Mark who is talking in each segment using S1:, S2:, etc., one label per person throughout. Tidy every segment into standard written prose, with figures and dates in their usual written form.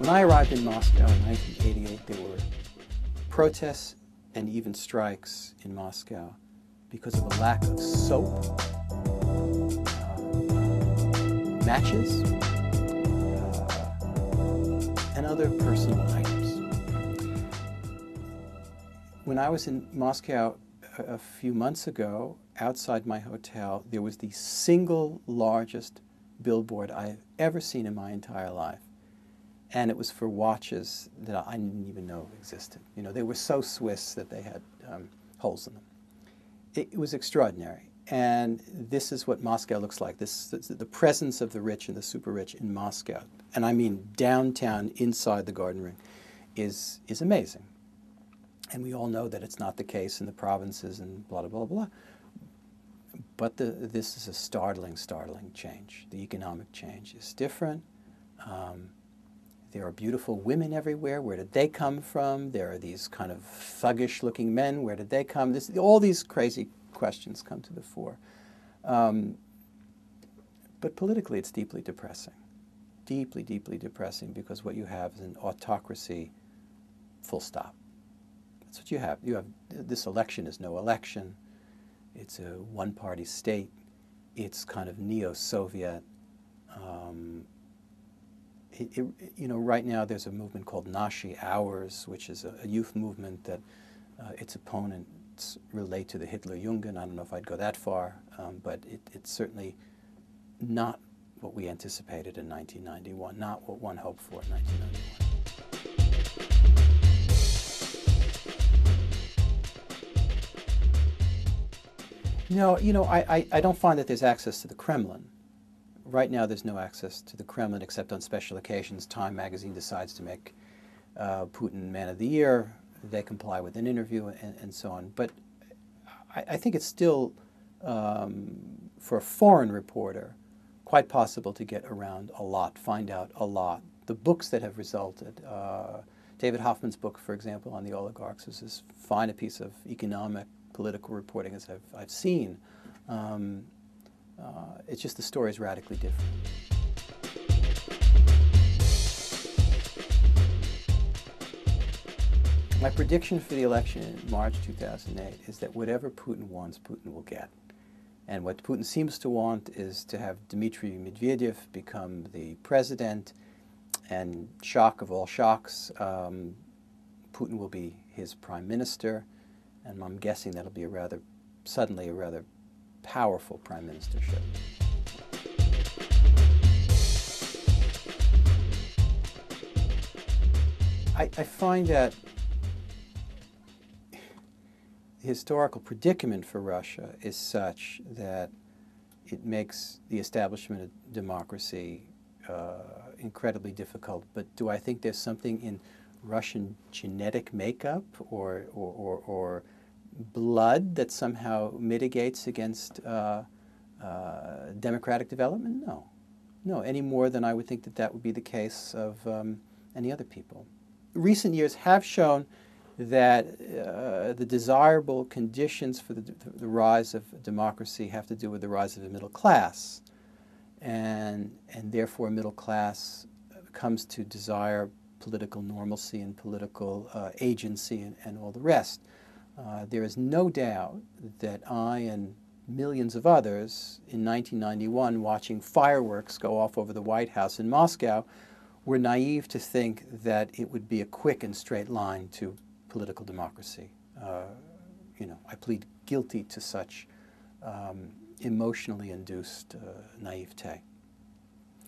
S1: When I arrived in Moscow in 1988, there were protests and even strikes in Moscow because of a lack of soap, matches, and other personal items. When I was in Moscow a few months ago, outside my hotel, there was the single largest billboard I've ever seen in my entire life. And it was for watches that I didn't even know existed. You know, they were so Swiss that they had holes in them. It was extraordinary. And this is what Moscow looks like. The presence of the rich and the super rich in Moscow, and I mean downtown inside the Garden Ring, is amazing. And we all know that it's not the case in the provinces and blah, blah, blah, blah. But this is a startling, startling change. The economic change is different. There are beautiful women everywhere. Where did they come from? There are these kind of thuggish-looking men. Where did they come? All these crazy questions come to the fore. But politically, it's deeply depressing. Deeply, deeply depressing, because what you have is an autocracy, full stop. That's what you have. This election is no election. It's a one-party state. It's kind of neo-Soviet. You know, right now there's a movement called Nashi Hours, which is a youth movement that its opponents relate to the Hitler-Jugend. I don't know if I'd go that far, but it's certainly not what we anticipated in 1991, not what one hoped for in 1991. No, you know, I don't find that there's access to the Kremlin. Right now, there's no access to the Kremlin except on special occasions. Time magazine decides to make Putin Man of the Year. They comply with an interview and so on. But I think it's still, for a foreign reporter, quite possible to get around a lot, find out a lot. The books that have resulted, David Hoffman's book, for example, on the oligarchs, is as fine a piece of economic, political reporting as I've seen. It's just the story is radically different. My prediction for the election in March 2008 is that whatever Putin wants, Putin will get. And what Putin seems to want is to have Dmitry Medvedev become the president, and shock of all shocks, Putin will be his prime minister, and I'm guessing that'll be suddenly a rather powerful prime ministership. I find that the historical predicament for Russia is such that it makes the establishment of democracy incredibly difficult. But do I think there's something in Russian genetic makeup or blood that somehow mitigates against democratic development? No. No, any more than I would think that would be the case of any other people. Recent years have shown that the desirable conditions for the rise of democracy have to do with the rise of the middle class. And therefore middle class comes to desire political normalcy and political agency and all the rest. There is no doubt that I and millions of others in 1991 watching fireworks go off over the White House in Moscow were naive to think that it would be a quick and straight line to political democracy. You know, I plead guilty to such emotionally induced naivete.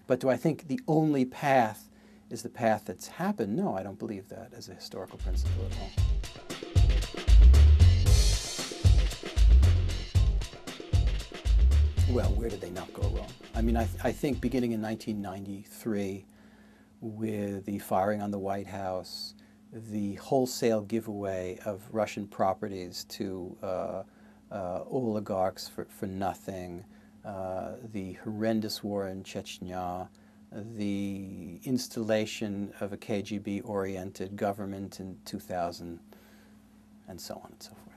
S1: But do I think the only path is the path that's happened? No, I don't believe that as a historical principle at all. Well, where did they not go wrong? I mean, I think beginning in 1993, with the firing on the White House, the wholesale giveaway of Russian properties to oligarchs for nothing, the horrendous war in Chechnya, the installation of a KGB-oriented government in 2000, and so on and so forth.